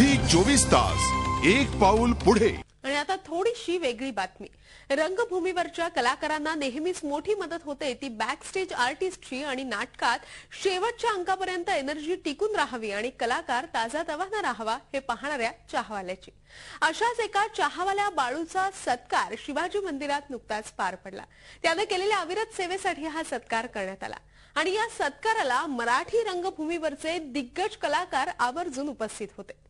Zee 24 तास एक पाऊल पुढे। आणि आता थोडीशी वेगळी बातमी। रंगभूमीवरच्या कलाकारांना नेहमीच मोठी मदत होते ती बॅक स्टेज आर्टिस्टची आणि नाटकात शेवटच्या अंकापर्यंत एनर्जी टिकून राहावी आणि कलाकार ताजातवाना राहावा हे पाहणाऱ्या चाहवाल्याची। अशाच एका चाहवाल्या बाळूचा सत्कार शिवाजी मंदिरात नुकताच पार पडला। त्याने केलेल्या अविरत सेवेसाठी हा सत्कार करण्यात आला आणि या सत्काराला मराठी रंगभूमीवरचे दिग्गज कलाकार आवर्जून उपस्थित होते।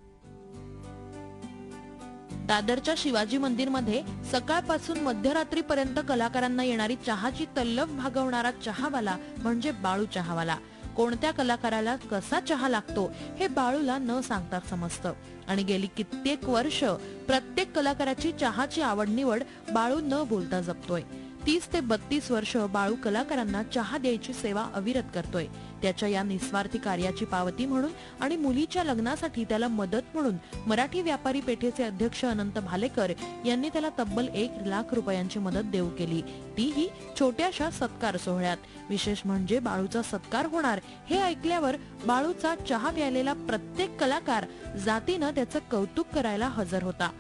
दादरच्या शिवाजी मंदिरमध्ये सकाळपासून मध्यरात्रीपर्यंत कलाकारांना येणारी चहाची तल्लफ भागवणारा चहावाला म्हणजे बाळू चहावाला। कोणत्या कलाकाराला कसा चहा लागतो हे बाळूला न सांगता समजतं आणि गेली कित्येक वर्ष प्रत्येक कलाकाराची चहाची आवड निवड बाळू न बोलता जपतोय। 30 ते 32 वर्ष बाळू कलाकारांना चहा द्यायची सेवा अविरत करतोय। त्याच्या या निस्वार्थी कार्याची पावती म्हणून आणि मुलीच्या लग्नासाठी त्याला मदत म्हणून मराठी व्यापारी पेठेचे अध्यक्ष अनंत भालेकर यांनी त्याला तब्बल 1 लाख रुपयांची मदत देऊ केली, तीही छोट्याशा सत्कार सोहळ्यात। विशेष म्हणजे बाळूचा सत्कार होणार हे ऐकल्यावर बाळूचा चहा प्यायलेला प्रत्येक कलाकार जातीनं त्याचं कौतुक करायला हजर होता।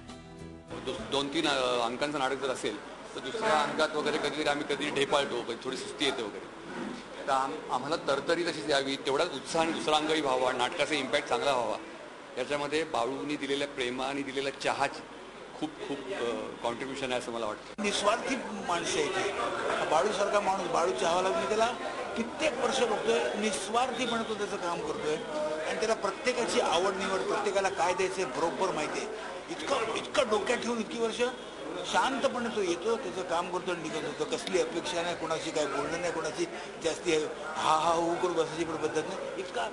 2-3 अंकांचं नाटक जर असेल तर दुसऱ्या अंकात वगैरे कधी ढेपाळतो, थोडी सुस्ती येते वगैरे, तर आम्हाला तरतरी तशीच यावी, तेवढाच उत्साह आणि दुसरा अंगही व्हावा, नाटकाचा इम्पॅक्ट चांगला व्हावा, याच्यामध्ये बाळूंनी दिलेल्या प्रेमाने दिलेल्या चहाची खूप कॉन्ट्रीब्युशन आहे असं मला वाटतं। निस्वार्थी माणसे आहे बाळूसारखा माणूस, बाळू चहावाला मी त्याला कित्येक वर्ष बघतोय, निस्वार्थीपणे तो त्याचं काम करतोय आणि त्याला प्रत्येकाची आवड निवड, प्रत्येकाला काय द्यायचं बरोबर माहिती आहे। इतकं डोक्यात ठेवून इतकी वर्ष शांतपणे तो येतो, त्याचं काम करतो, निघत होतो। कसली अपेक्षा नाही, कोणाशी काय बोलणं नाही, कोणाची जास्ती हा हो करून बसायची पण पद्धत नाही। इतका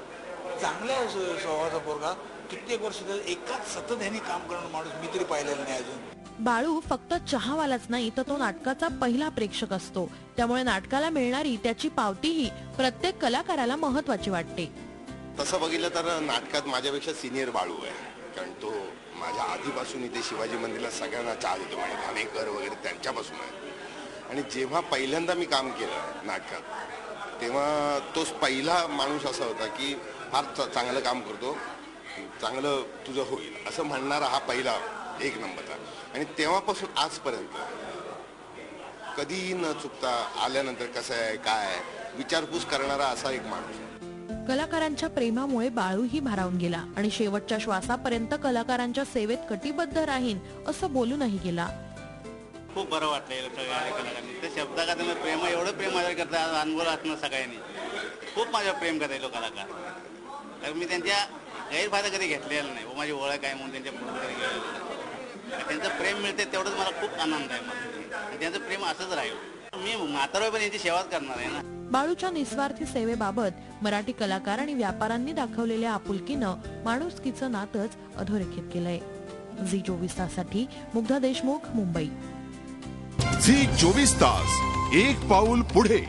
चांगल्या स्वभावाचा पोरगा, कित्येक वर्ष एकाच सतत ह्याने काम करणं माणूस मी तरी पाहिलेला नाही अजून। बाळू फक्त चहावालाच नाही तर तो नाटकाचा पहिला प्रेक्षक असतो, त्यामुळे नाटकाला मिळणारी त्याची पावतीही प्रत्येक कलाकाराला महत्त्वाची वाटते। तसं बघितलं तर नाटकात माझ्यापेक्षा सिनियर बाळू आहे, कारण तो माझ्या आधीपासून इथे शिवाजी मंदिराला सगळ्यांना चहा देतो, म्हणजे घाणेकर वगैरे त्यांच्यापासून आहे। आणि जेव्हा पहिल्यांदा मी काम केलं नाटकात तेव्हा तोच पहिला माणूस असा होता की फार चांगलं काम करतो, चांगलं तुझं होईल असं म्हणणारा हा पहिला 1 नंबरचा। आणि तेव्हापासून आजपर्यंत कधीही न चुकता आल्यानंतर कसं आहे काय आहे विचारपूस करणारा असा एक माणूस। कलाकारांच्या प्रेमामुळे बाळूही भारावून गेला आणि शेवटच्या श्वासापर्यंत कलाकारांच्या सेवेत कटिबद्ध राहीन असं बोलूनही गेला। खूप बरं वाटलं सगळ्या कलाकारांनी, ते शब्दात प्रेम एवढं प्रेम माझ्यावर करतात, अनुभव असणं सगळ्यांनी खूप माझ्यावर प्रेम करता येतो कलाकार, कारण मी त्यांच्या गैरफायदा कधी घेतलेला नाही, माझी ओळख आहे म्हणून त्यांच्या पुढे त्यांचं प्रेम मिळते तेवढंच मला खूप आनंद आहे मला, त्यांचं प्रेम असंच राहील, मी म्हातारवय पण यांची सेवाच करणार आहे ना। बाळूच्या निस्वार्थी सेवेबाबत मराठी कलाकार आणि व्यापाऱ्यांनी दाखवलेल्या आपुलकीनं माणुसकीचं नातंच अधोरेखित केलंय। झी 24 ताससाठी मुग्धा देशमुख, मुंबई। झी 24 तास एक पाऊल पुढे।